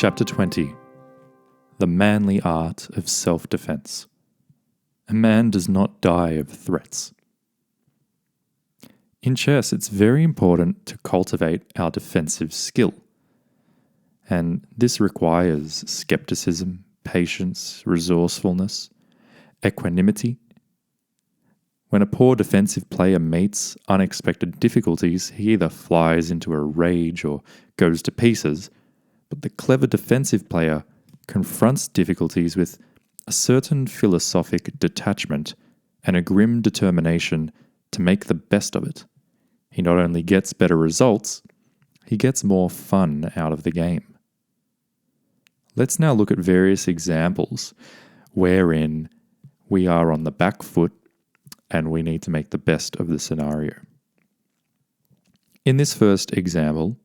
Chapter 20. The Manly Art of Self-Defense. A man does not die of threats. In chess, it's very important to cultivate our defensive skill. And this requires skepticism, patience, resourcefulness, equanimity. When a poor defensive player meets unexpected difficulties, he either flies into a rage or goes to pieces. But the clever defensive player confronts difficulties with a certain philosophic detachment and a grim determination to make the best of it. He not only gets better results, he gets more fun out of the game. Let's now look at various examples wherein we are on the back foot and we need to make the best of the scenario. In this first example,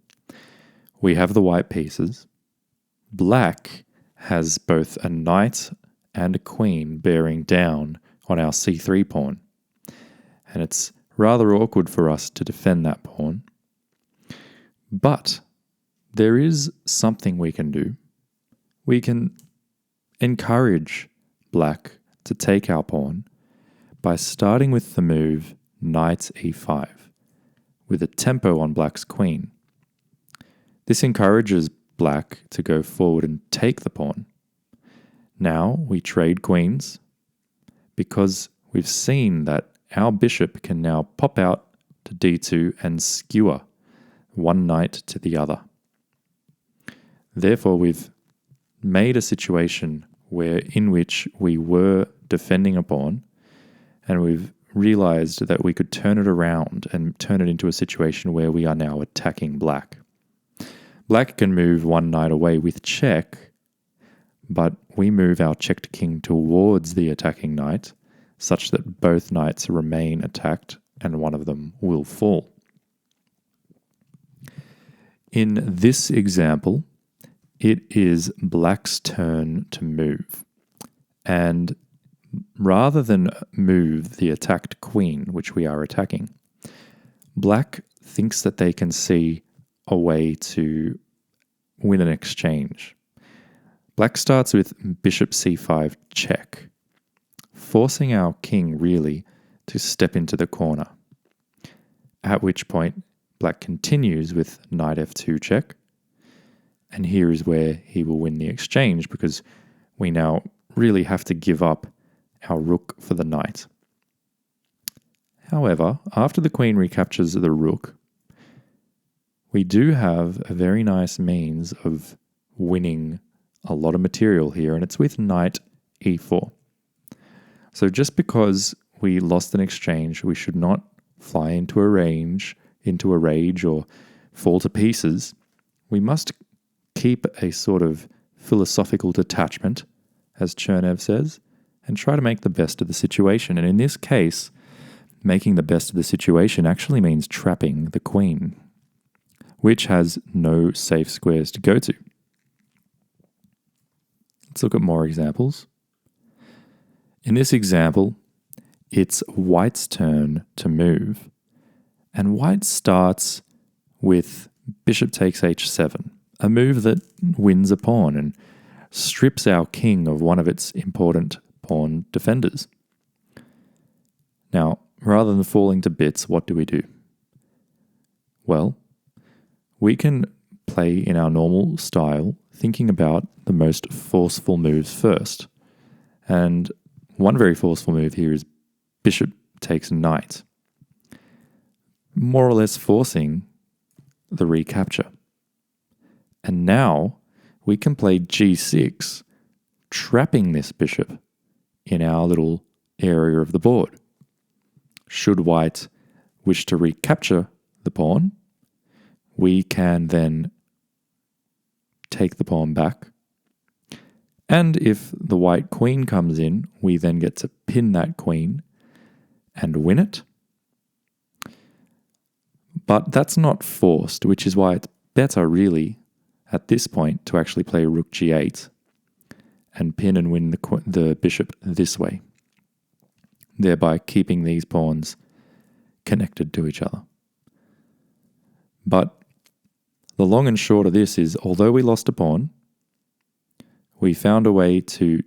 we have the white pieces. Black has both a knight and a queen bearing down on our c3 pawn, and it's rather awkward for us to defend that pawn. But there is something we can do. We can encourage black to take our pawn by starting with the move knight e5 with a tempo on black's queen. This encourages black to go forward and take the pawn. Now we trade queens because we've seen that our bishop can now pop out to d2 and skewer one knight to the other. Therefore, we've made a situation in which we were defending a pawn, and we've realized that we could turn it around and turn it into a situation where we are now attacking black. Black can move one knight away with check, but we move our checked king towards the attacking knight, such that both knights remain attacked and one of them will fall. In this example, it is black's turn to move. And rather than move the attacked queen, which we are attacking, black thinks that they can see a way to win an exchange. Black starts with bishop c5 check, forcing our king really to step into the corner. At which point, black continues with knight f2 check, and here is where he will win the exchange because we now really have to give up our rook for the knight. However, after the queen recaptures the rook, we do have a very nice means of winning a lot of material here, and it's with knight e4. So just because we lost an exchange, we should not fly into a rage, or fall to pieces. We must keep a sort of philosophical detachment, as Chernev says, and try to make the best of the situation. And in this case, making the best of the situation actually means trapping the queen, which has no safe squares to go to. Let's look at more examples. In this example, it's white's turn to move, and white starts with bishop takes h7, a move that wins a pawn and strips our king of one of its important pawn defenders. Now, rather than falling to bits, what do? Well, we can play in our normal style, thinking about the most forceful moves first. And one very forceful move here is bishop takes knight, more or less forcing the recapture. And now we can play g6, trapping this bishop in our little area of the board. Should white wish to recapture the pawn, we can then take the pawn back. And if the white queen comes in, we then get to pin that queen and win it. But that's not forced, which is why it's better really at this point to actually play rook g8 and pin and win the bishop this way, thereby keeping these pawns connected to each other. But the long and short of this is, although we lost a pawn, we found a way to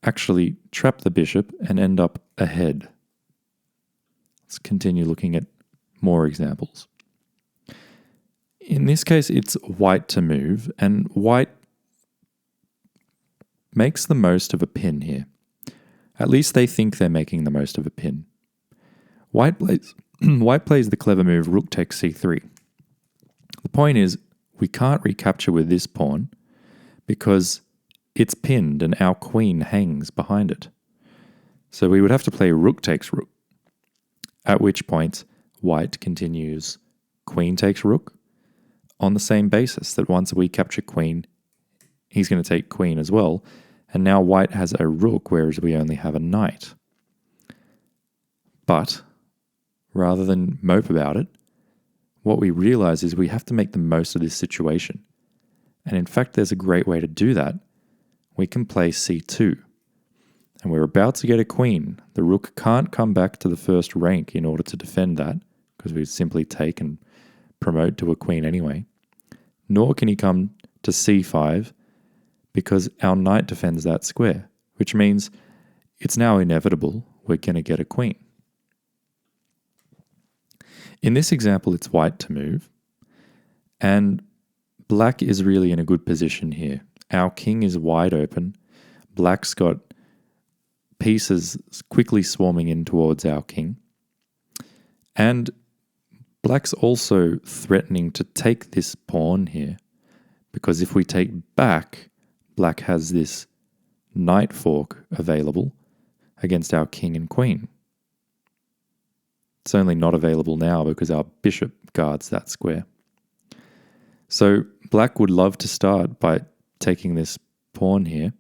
actually trap the bishop and end up ahead. Let's continue looking at more examples. In this case, it's white to move, and white makes the most of a pin here. At least they think they're making the most of a pin. White plays the clever move rook takes c3. The point is, we can't recapture with this pawn because it's pinned and our queen hangs behind it. So we would have to play rook takes rook, at which point white continues queen takes rook on the same basis that once we capture queen, he's going to take queen as well. And now white has a rook, whereas we only have a knight. But rather than mope about it, what we realize is we have to make the most of this situation. And in fact, there's a great way to do that. We can play c2. And we're about to get a queen. The rook can't come back to the first rank in order to defend that, because we simply take and promote to a queen anyway. Nor can he come to c5, because our knight defends that square, which means it's now inevitable we're going to get a queen. In this example, it's white to move, and black is really in a good position here. Our king is wide open. Black's got pieces quickly swarming in towards our king. And black's also threatening to take this pawn here, because if we take back, black has this knight fork available against our king and queen. It's only not available now because our bishop guards that square. So black would love to start by taking this pawn here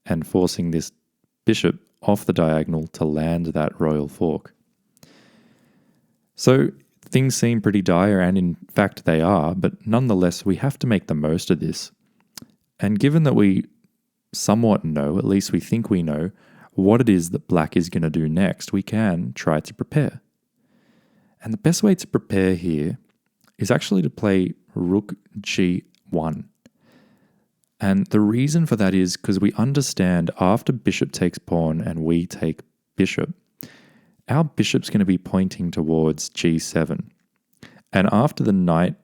and forcing this bishop off the diagonal to land that royal fork. So things seem pretty dire, and in fact they are, but nonetheless we have to make the most of this. And given that we somewhat know, at least we think we know, what it is that black is going to do next, we can try to prepare. And the best way to prepare here is actually to play rook g1. And the reason for that is because we understand after bishop takes pawn and we take bishop, our bishop's going to be pointing towards g7. And after the knight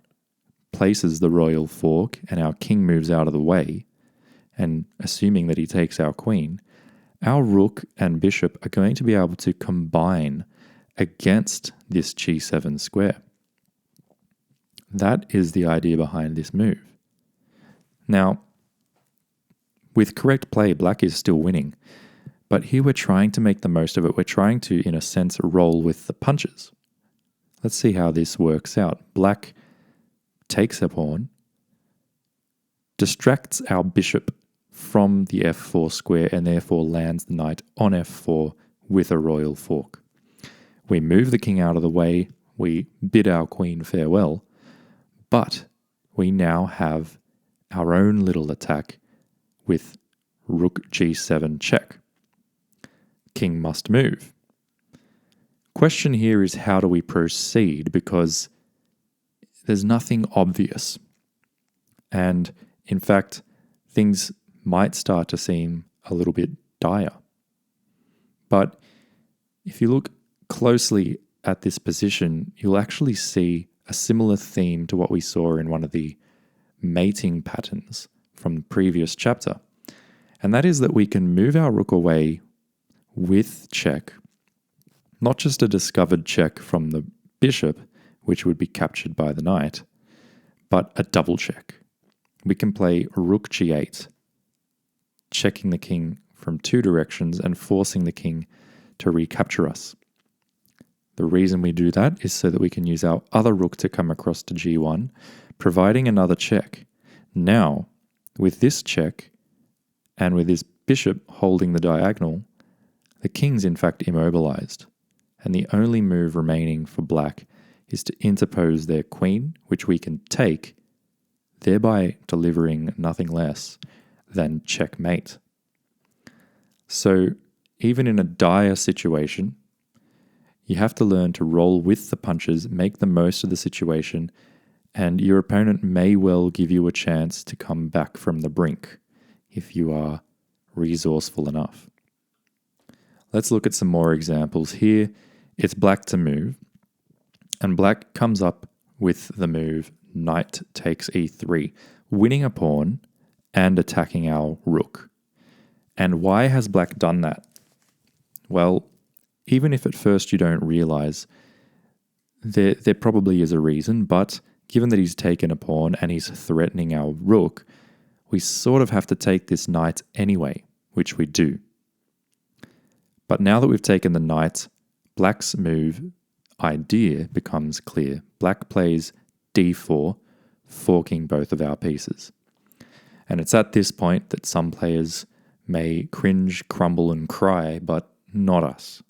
places the royal fork and our king moves out of the way, and assuming that he takes our queen, our rook and bishop are going to be able to combine against this g7 square. That is the idea behind this move. Now, with correct play, black is still winning, but here we're trying to make the most of it. We're trying to, in a sense, roll with the punches. Let's see how this works out. Black takes a pawn, distracts our bishop from the f4 square, and therefore lands the knight on f4 with a royal fork. We move the king out of the way, we bid our queen farewell, but we now have our own little attack with rook g7 check. King must move. Question here is, how do we proceed? Because there's nothing obvious. And in fact, things might start to seem a little bit dire. But if you look closely at this position, you'll actually see a similar theme to what we saw in one of the mating patterns from the previous chapter. And that is that we can move our rook away with check, not just a discovered check from the bishop, which would be captured by the knight, but a double check. We can play rook g8, checking the king from two directions and forcing the king to recapture us. The reason we do that is so that we can use our other rook to come across to g1, providing another check. Now, with this check, and with this bishop holding the diagonal, the king's in fact immobilized, and the only move remaining for black is to interpose their queen, which we can take, thereby delivering nothing less than checkmate. So even in a dire situation, you have to learn to roll with the punches, make the most of the situation, and your opponent may well give you a chance to come back from the brink, if you are resourceful enough. Let's look at some more examples here. It's black to move, and black comes up with the move knight takes e3, winning a pawn and attacking our rook. And why has black done that? Well, even if at first you don't realize, there probably is a reason, but given that he's taken a pawn and he's threatening our rook, we sort of have to take this knight anyway, which we do. But now that we've taken the knight, black's move idea becomes clear. Black plays d4, forking both of our pieces. And it's at this point that some players may cringe, crumble, and cry, but not us.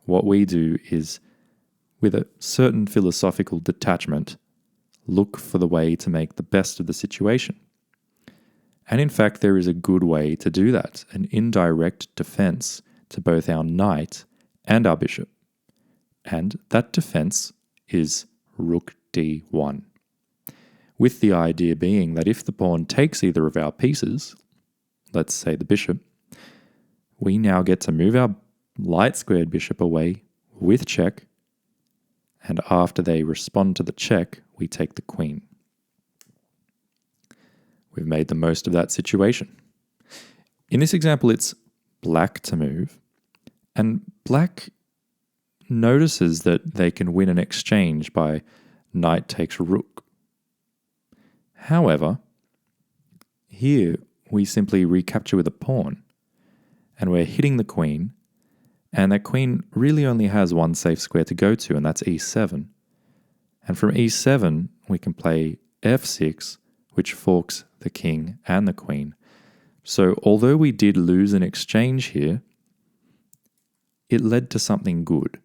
What we do is, with a certain philosophical detachment, look for the way to make the best of the situation. And in fact, there is a good way to do that, an indirect defense to both our knight and our bishop. And that defense is rook d1. With the idea being that if the pawn takes either of our pieces, let's say the bishop, we now get to move our light-squared bishop away with check, and after they respond to the check, we take the queen. We've made the most of that situation. In this example, it's black to move, and black notices that they can win an exchange by knight takes rook. However, here we simply recapture with a pawn, and we're hitting the queen, and that queen really only has one safe square to go to, and that's e7. And from e7, we can play f6, which forks the king and the queen. So although we did lose an exchange here, it led to something good.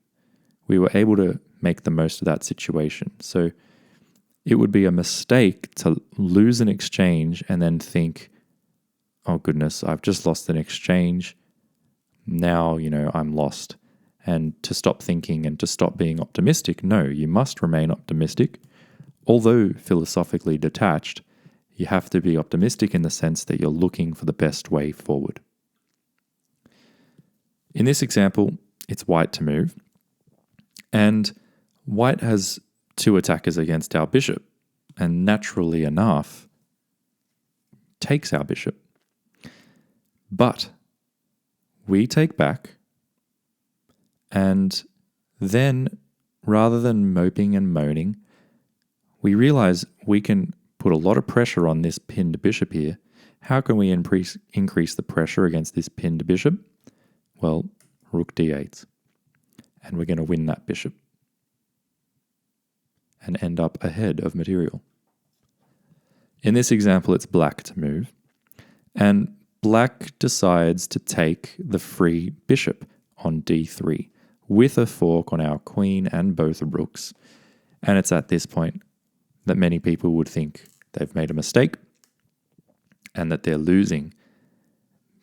We were able to make the most of that situation. So it would be a mistake to lose an exchange and then think, oh goodness, I've just lost an exchange. Now, I'm lost. And to stop thinking and to stop being optimistic, no, you must remain optimistic. Although philosophically detached, you have to be optimistic in the sense that you're looking for the best way forward. In this example, it's white to move, and white has two attackers against our bishop, and naturally enough, takes our bishop. But we take back, and then rather than moping and moaning, we realize we can put a lot of pressure on this pinned bishop here. How can we increase the pressure against this pinned bishop? Well, rook d8. And we're going to win that bishop and end up ahead of material. In this example, it's black to move, and black decides to take the free bishop on d3 with a fork on our queen and both rooks. And it's at this point that many people would think they've made a mistake and that they're losing.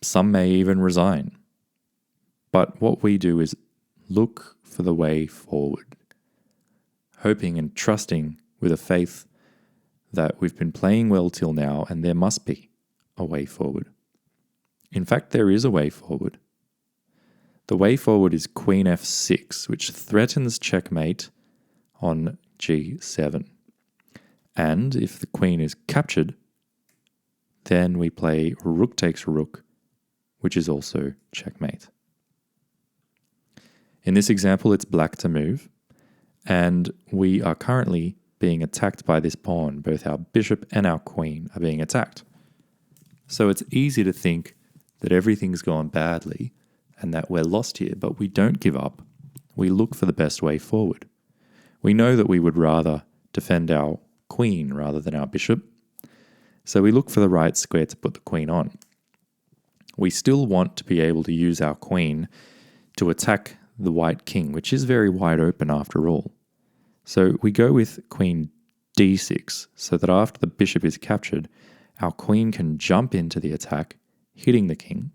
Some may even resign. But what we do is look for the way forward, hoping and trusting with a faith that we've been playing well till now and there must be a way forward. In fact, there is a way forward. The way forward is queen f6, which threatens checkmate on g7. And if the queen is captured, then we play rook takes rook, which is also checkmate. In this example, it's black to move, and we are currently being attacked by this pawn. Both our bishop and our queen are being attacked. So it's easy to think that everything's gone badly and that we're lost here, but we don't give up. We look for the best way forward. We know that we would rather defend our queen rather than our bishop, so we look for the right square to put the queen on. We still want to be able to use our queen to attack the white king, which is very wide open after all. So we go with queen d6, so that after the bishop is captured, our queen can jump into the attack, hitting the king.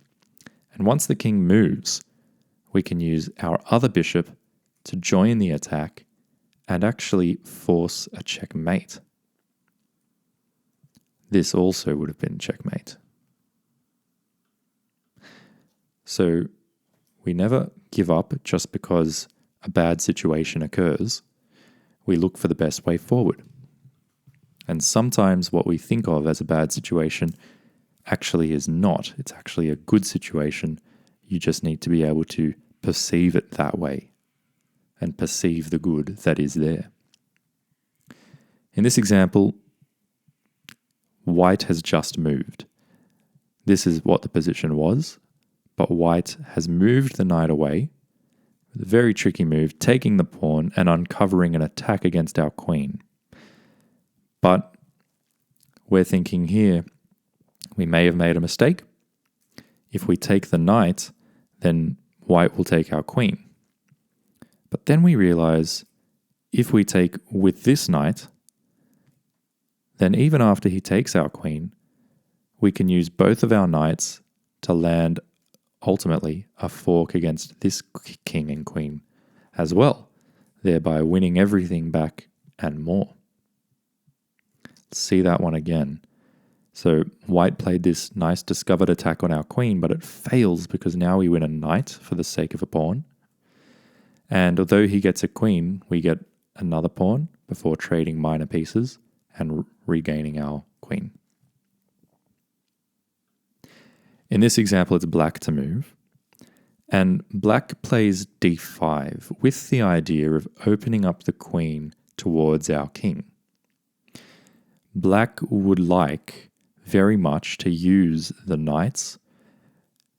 And once the king moves, we can use our other bishop to join the attack and actually force a checkmate. This also would have been checkmate. So we never give up just because a bad situation occurs. We look for the best way forward. And sometimes what we think of as a bad situation actually is not. It's actually a good situation. You just need to be able to perceive it that way and perceive the good that is there. In this example, white has just moved. This is what the position was, but white has moved the knight away with a very tricky move, taking the pawn and uncovering an attack against our queen. But we're thinking here, we may have made a mistake. If we take the knight, then white will take our queen. But then we realize if we take with this knight, then even after he takes our queen, we can use both of our knights to land ultimately a fork against this king and queen as well, thereby winning everything back and more. Let's see that one again. So white played this nice discovered attack on our queen, but it fails because now we win a knight for the sake of a pawn. And although he gets a queen, we get another pawn before trading minor pieces and regaining our queen. In this example, it's black to move. And black plays d5 with the idea of opening up the queen towards our king. Black would like very much to use the knights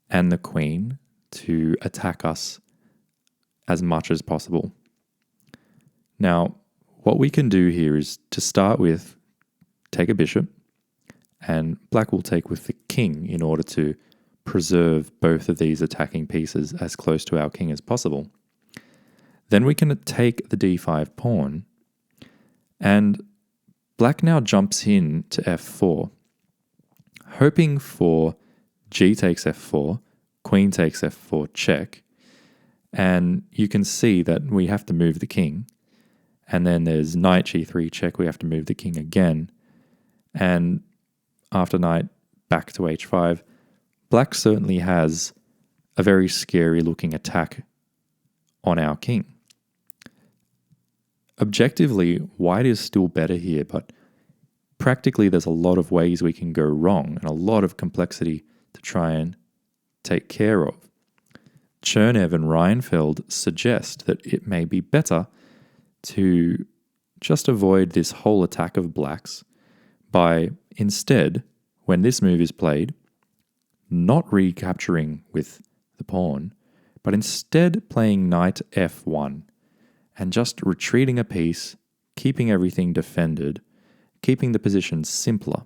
and the queen to attack us as much as possible. Now, what we can do here is to start with take a bishop, and black will take with the king in order to preserve both of these attacking pieces as close to our king as possible. Then we can take the d5 pawn, and black now jumps in to f4, hoping for g takes f4, queen takes f4 check, and you can see that we have to move the king, and then there's knight g3 check, we have to move the king again, and after knight back to h5, black certainly has a very scary looking attack on our king. Objectively, white is still better here, but practically there's a lot of ways we can go wrong and a lot of complexity to try and take care of. Chernev and Reinfeld suggest that it may be better to just avoid this whole attack of blacks by instead, when this move is played, not recapturing with the pawn, but instead playing knight f1 and just retreating a piece, keeping everything defended, keeping the position simpler.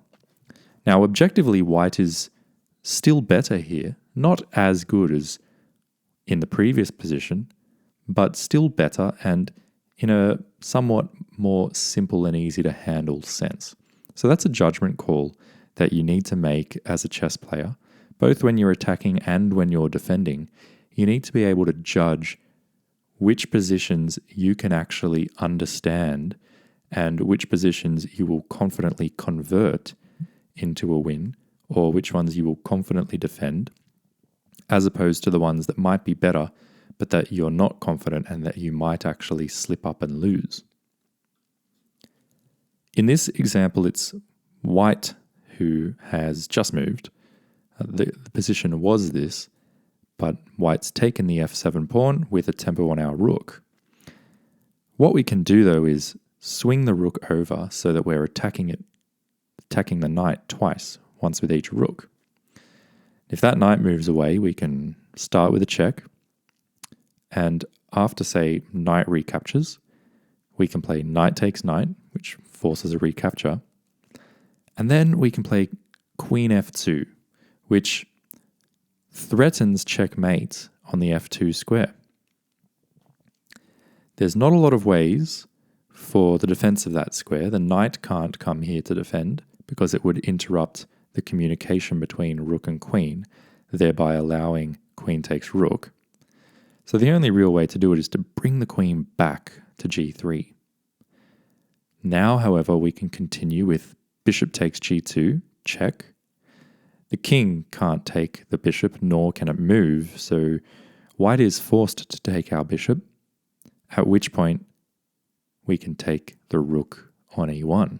Now, objectively, white is still better here, not as good as in the previous position, but still better and in a somewhat more simple and easy to handle sense. So that's a judgment call that you need to make as a chess player, both when you're attacking and when you're defending. You need to be able to judge which positions you can actually understand and which positions you will confidently convert into a win, or which ones you will confidently defend, as opposed to the ones that might be better, but that you're not confident and that you might actually slip up and lose. In this example, it's white who has just moved. The position was this, but white's taken the f7 pawn with a tempo on our rook. What we can do though is swing the rook over so that we're attacking the knight twice, once with each rook. If that knight moves away, we can start with a check, and after, say, knight recaptures, we can play knight takes knight, which forces a recapture, and then we can play queen f2, which threatens checkmate on the f2 square. There's not a lot of ways for the defense of that square. The knight can't come here to defend because it would interrupt the communication between rook and queen, thereby allowing queen takes rook. So the only real way to do it is to bring the queen back to g3. Now, however, we can continue with bishop takes g2, check. The king can't take the bishop, nor can it move, so white is forced to take our bishop, at which point we can take the rook on e1.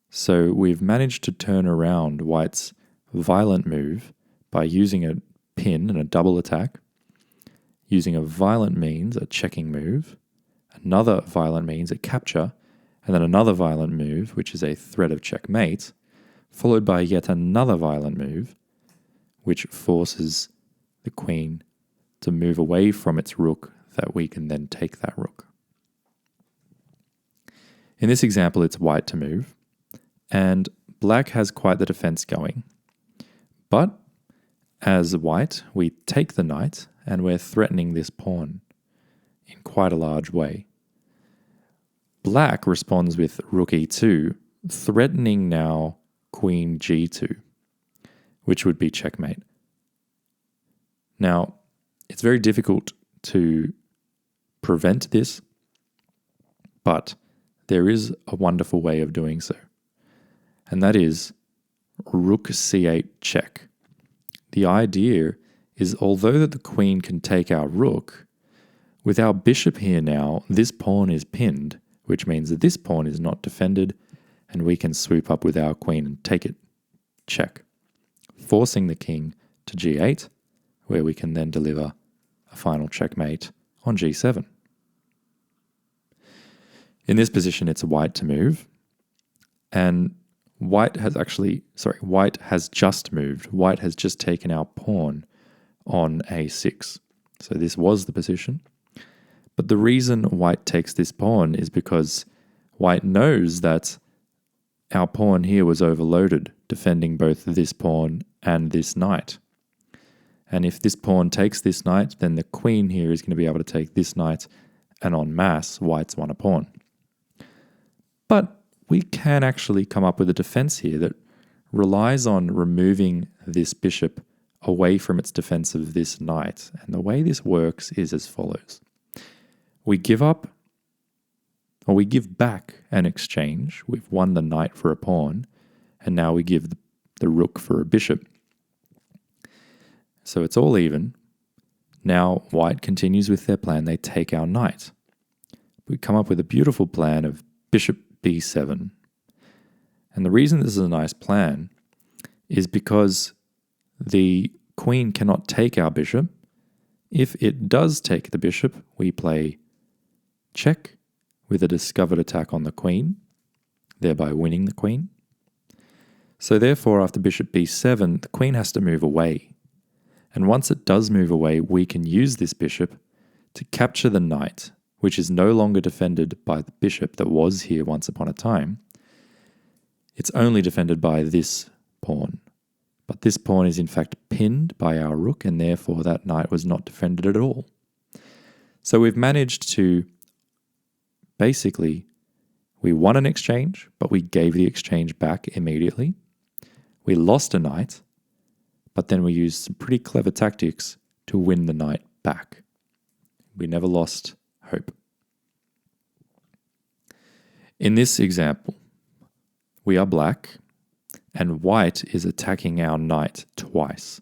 So we've managed to turn around white's violent move by using a pin and a double attack, using a violent means, a checking move, another violent means, a capture, and then another violent move, which is a threat of checkmate, followed by yet another violent move, which forces the queen to move away from its rook, that we can then take that rook. In this example, it's white to move, and black has quite the defense going. But as white, we take the knight, and we're threatening this pawn in quite a large way. Black responds with rook e2, threatening now queen g2, which would be checkmate. Now, it's very difficult to prevent this, but there is a wonderful way of doing so, and that is rook c8 check. The idea is, although that the queen can take our rook, with our bishop here now, this pawn is pinned, which means that this pawn is not defended, and we can swoop up with our queen and take it. Check. Forcing the king to g8, where we can then deliver a final checkmate on g7. In this position, it's white to move, and white has just moved. White has just taken our pawn on a6. So this was the position. But the reason white takes this pawn is because white knows that our pawn here was overloaded, defending both this pawn and this knight. And if this pawn takes this knight, then the queen here is going to be able to take this knight, and en masse, white's won a pawn. But we can actually come up with a defense here that relies on removing this bishop away from its defense of this knight. And the way this works is as follows. We give back an exchange. We've won the knight for a pawn, and now we give the rook for a bishop. So it's all even. Now white continues with their plan. They take our knight. We come up with a beautiful plan of bishop b7. And the reason this is a nice plan is because the queen cannot take our bishop. If it does take the bishop, we play check with a discovered attack on the queen, thereby winning the queen. So therefore, after bishop b7, the queen has to move away. And once it does move away, we can use this bishop to capture the knight, which is no longer defended by the bishop that was here once upon a time. It's only defended by this pawn. But this pawn is in fact pinned by our rook, and therefore that knight was not defended at all. So we've managed to basically, we won an exchange, but we gave the exchange back immediately. We lost a knight, but then we used some pretty clever tactics to win the knight back. We never lost hope. In this example, we are black, and white is attacking our knight twice.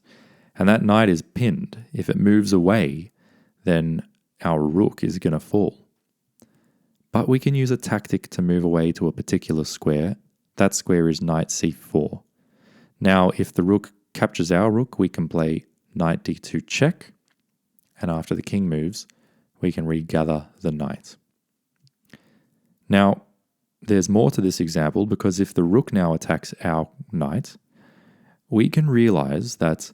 And that knight is pinned. If it moves away, then our rook is going to fall. But we can use a tactic to move away to a particular square. That square is knight c4. Now, if the rook captures our rook, we can play knight d2 check. And after the king moves, we can regather the knight. Now, there's more to this example, because if the rook now attacks our knight, we can realize that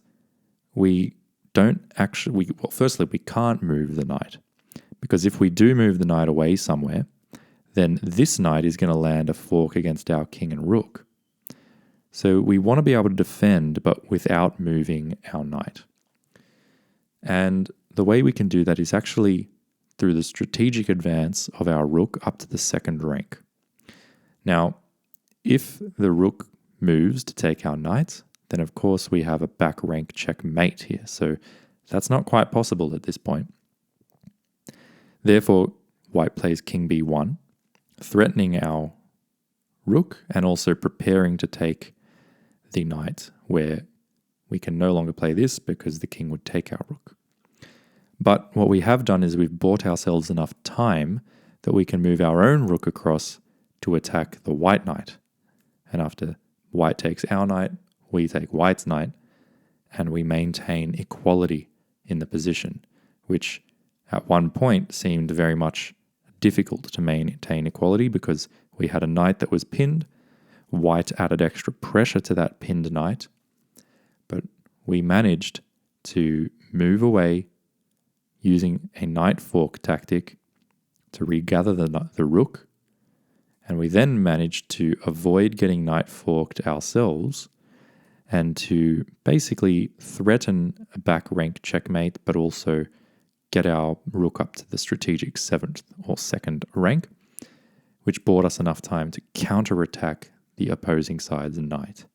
we can't move the knight. Because if we do move the knight away somewhere, then this knight is going to land a fork against our king and rook. So we want to be able to defend, but without moving our knight. And the way we can do that is actually through the strategic advance of our rook up to the second rank. Now, if the rook moves to take our knight, then of course we have a back rank checkmate here. So that's not quite possible at this point. Therefore, white plays king b1, threatening our rook and also preparing to take the knight, where we can no longer play this because the king would take our rook. But what we have done is we've bought ourselves enough time that we can move our own rook across to attack the white knight. And after white takes our knight, we take white's knight, and we maintain equality in the position, which at one point seemed very much difficult to maintain equality because we had a knight that was pinned. White added extra pressure to that pinned knight, but we managed to move away using a knight fork tactic to regather the rook, and we then managed to avoid getting knight forked ourselves and to basically threaten a back rank checkmate, but also get our rook up to the strategic 7th or 2nd rank, which bought us enough time to counterattack the opposing side's knight.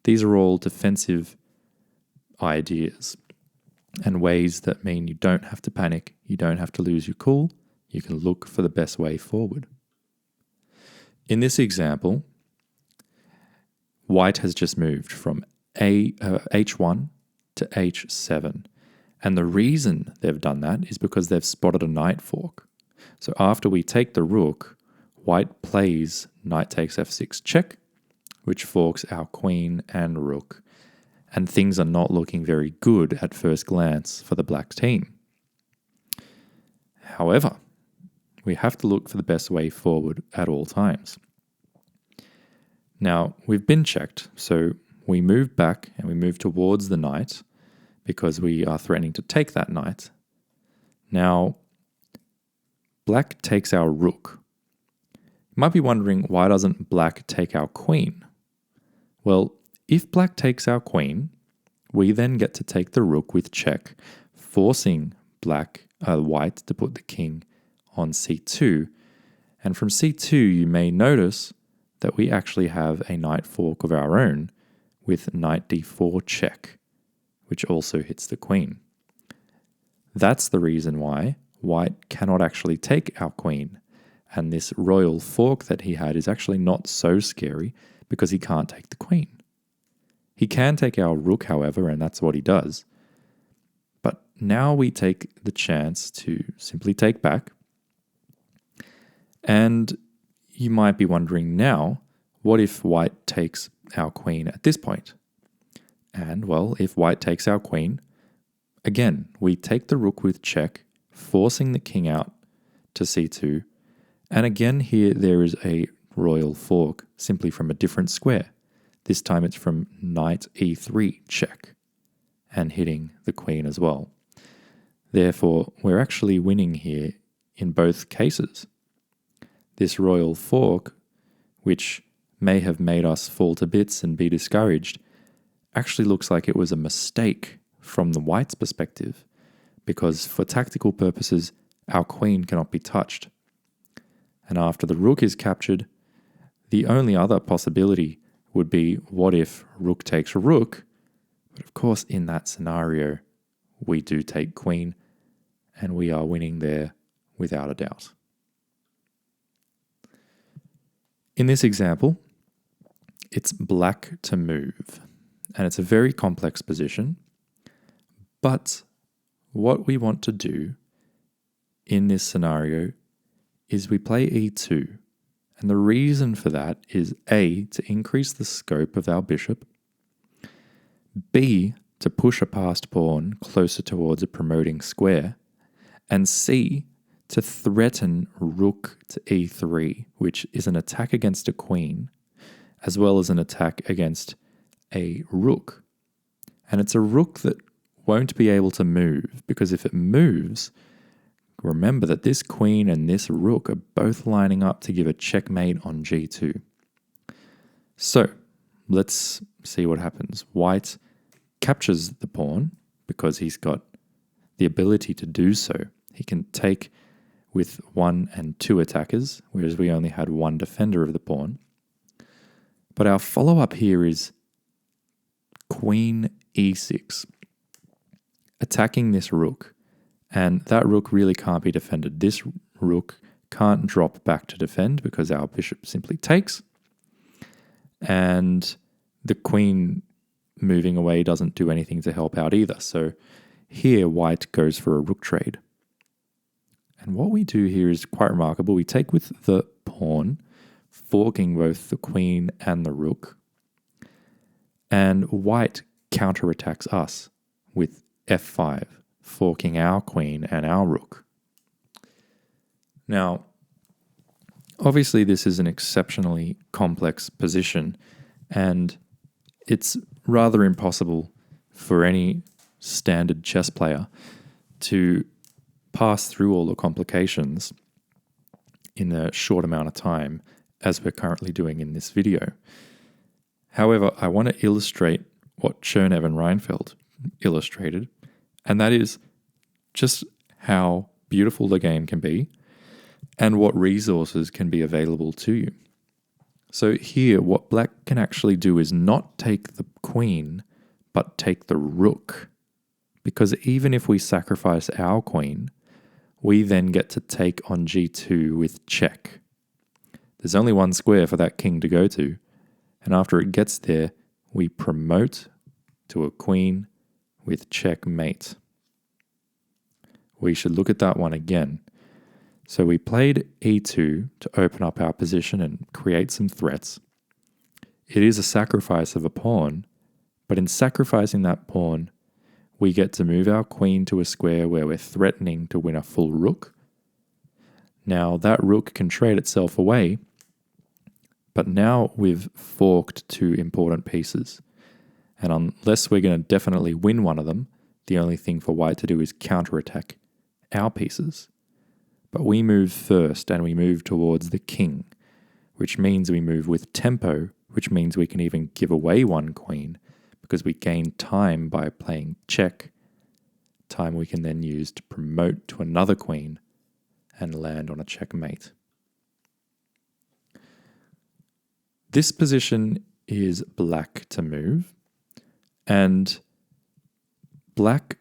These are all defensive ideas and ways that mean you don't have to panic, you don't have to lose your cool, you can look for the best way forward. In this example, white has just moved from h1 to h7. And the reason they've done that is because they've spotted a knight fork. So after we take the rook, white plays knight takes f6 check, which forks our queen and rook. And things are not looking very good at first glance for the black team. However, we have to look for the best way forward at all times. Now, we've been checked, so we move back and we move towards the knight because we are threatening to take that knight. Now, black takes our rook. You might be wondering, why doesn't black take our queen? Well, if black takes our queen, we then get to take the rook with check, forcing white to put the king on c2. And from c2, you may notice that we actually have a knight fork of our own with knight d4 check, which also hits the queen. That's the reason why white cannot actually take our queen, and this royal fork that he had is actually not so scary because he can't take the queen. He can take our rook, however, and that's what he does. But now we take the chance to simply take back. And you might be wondering now, what if white takes our queen at this point? And, well, if white takes our queen, again, we take the rook with check, forcing the king out to c2. And again here there is a royal fork, simply from a different square. This time it's from knight e3 check, and hitting the queen as well. Therefore, we're actually winning here in both cases. This royal fork, which may have made us fall to bits and be discouraged, actually looks like it was a mistake from the white's perspective, because for tactical purposes, our queen cannot be touched. And after the rook is captured, the only other possibility would be, what if rook takes rook? But of course, in that scenario, we do take queen, and we are winning there without a doubt. In this example, it's black to move, and it's a very complex position, but what we want to do in this scenario is we play e2, and the reason for that is A, to increase the scope of our bishop, B, to push a passed pawn closer towards a promoting square, and C, to threaten rook to e3, which is an attack against a queen, as well as an attack against a rook. And it's a rook that won't be able to move, because if it moves, remember that this queen and this rook are both lining up to give a checkmate on g2. So, let's see what happens. White captures the pawn because he's got the ability to do so. He can take with 1 and 2 attackers, whereas we only had 1 defender of the pawn. But our follow-up here is queen e6, attacking this rook. And that rook really can't be defended. This rook can't drop back to defend because our bishop simply takes. And the queen moving away doesn't do anything to help out either. So here, white goes for a rook trade. And what we do here is quite remarkable. We take with the pawn, forking both the queen and the rook. And white counterattacks us with f5, forking our queen and our rook. Now, obviously this is an exceptionally complex position, and it's rather impossible for any standard chess player to pass through all the complications in a short amount of time, as we're currently doing in this video. However, I want to illustrate what Chernev and Reinfeldt illustrated, and that is just how beautiful the game can be and what resources can be available to you. So here, what black can actually do is not take the queen, but take the rook. Because even if we sacrifice our queen, we then get to take on g2 with check. There's only one square for that king to go to, and after it gets there, we promote to a queen with checkmate. We should look at that one again. So we played e2 to open up our position and create some threats. It is a sacrifice of a pawn, but in sacrificing that pawn, we get to move our queen to a square where we're threatening to win a full rook. Now that rook can trade itself away, but now we've forked two important pieces. And unless we're going to definitely win one of them, the only thing for white to do is counterattack our pieces. But we move first, and we move towards the king, which means we move with tempo, which means we can even give away one queen because we gain time by playing check, time we can then use to promote to another queen and land on a checkmate. This position is black to move, and black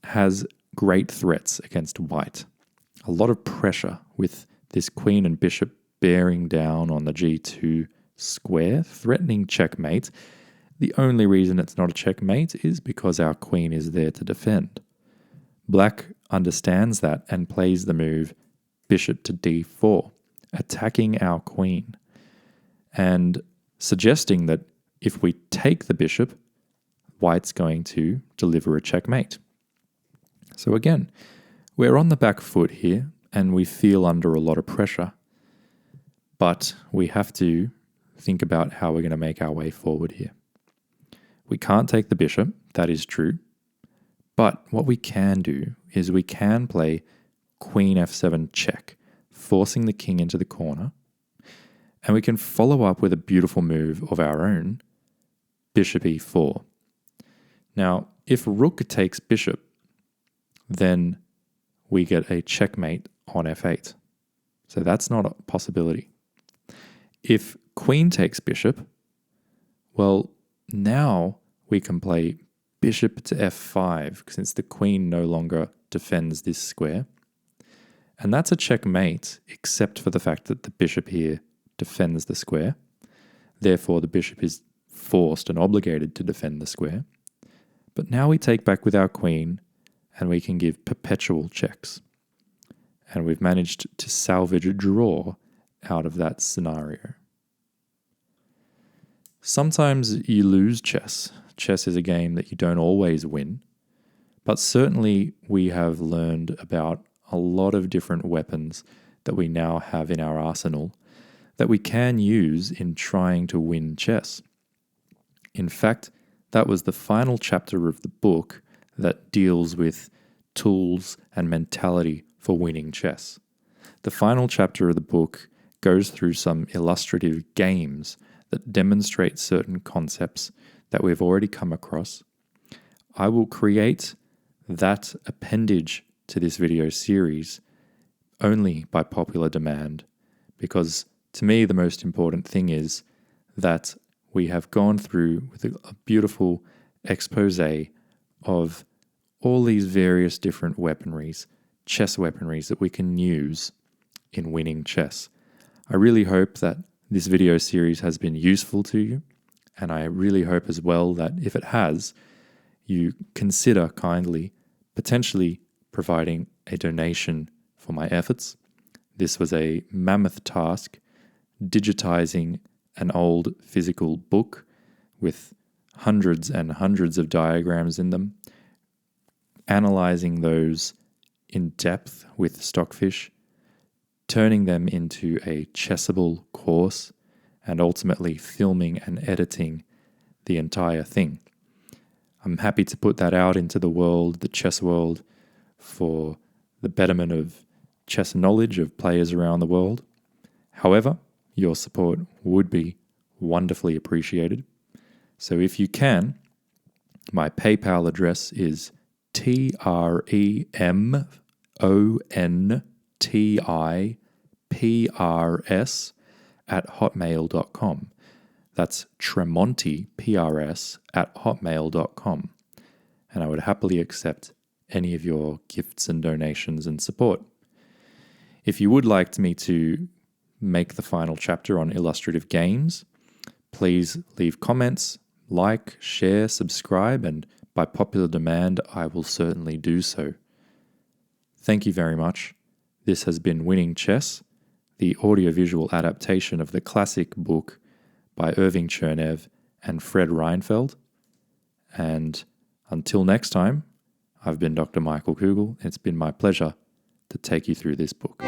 has great threats against white. A lot of pressure with this queen and bishop bearing down on the g2 square, threatening checkmate. The only reason it's not a checkmate is because our queen is there to defend. Black understands that and plays the move bishop to d4, attacking our queen, and suggesting that if we take the bishop, white's going to deliver a checkmate. So again, we're on the back foot here, and we feel under a lot of pressure. But we have to think about how we're going to make our way forward here. We can't take the bishop, that is true. But what we can do is we can play queen f7 check, forcing the king into the corner. And we can follow up with a beautiful move of our own, bishop e4. Now, if rook takes bishop, then we get a checkmate on f8. So that's not a possibility. If queen takes bishop, well, now we can play bishop to f5 since the queen no longer defends this square. And that's a checkmate, except for the fact that the bishop here defends the square. Therefore, the bishop is forced and obligated to defend the square. But now we take back with our queen, and we can give perpetual checks. And we've managed to salvage a draw out of that scenario. Sometimes you lose chess. Chess is a game that you don't always win. But certainly we have learned about a lot of different weapons that we now have in our arsenal that we can use in trying to win chess. In fact, that was the final chapter of the book that deals with tools and mentality for winning chess. The final chapter of the book goes through some illustrative games that demonstrate certain concepts that we've already come across. I will create that appendage to this video series only by popular demand, because to me the most important thing is that we have gone through with a beautiful expose of all these various different weaponries, chess weaponries that we can use in winning chess. I really hope that this video series has been useful to you, And I really hope as well that if it has, you consider kindly potentially providing a donation for my efforts. This was a mammoth task, digitizing an old physical book with hundreds and hundreds of diagrams in them, analyzing those in depth with Stockfish, turning them into a Chessable course, and ultimately filming and editing the entire thing. I'm happy to put that out into the world, the chess world, for the betterment of chess knowledge of players around the world. However, your support would be wonderfully appreciated. So if you can, my PayPal address is tremontiprs@hotmail.com. That's tremontiprs@hotmail.com. And I would happily accept any of your gifts and donations and support. If you would like me to make the final chapter on illustrative games, please leave comments, like, share, subscribe, and by popular demand, I will certainly do so. Thank you very much. This has been Winning Chess, the audiovisual adaptation of the classic book by Irving Chernev and Fred Reinfeld. And until next time, I've been Dr. Michael Kugel. It's been my pleasure to take you through this book.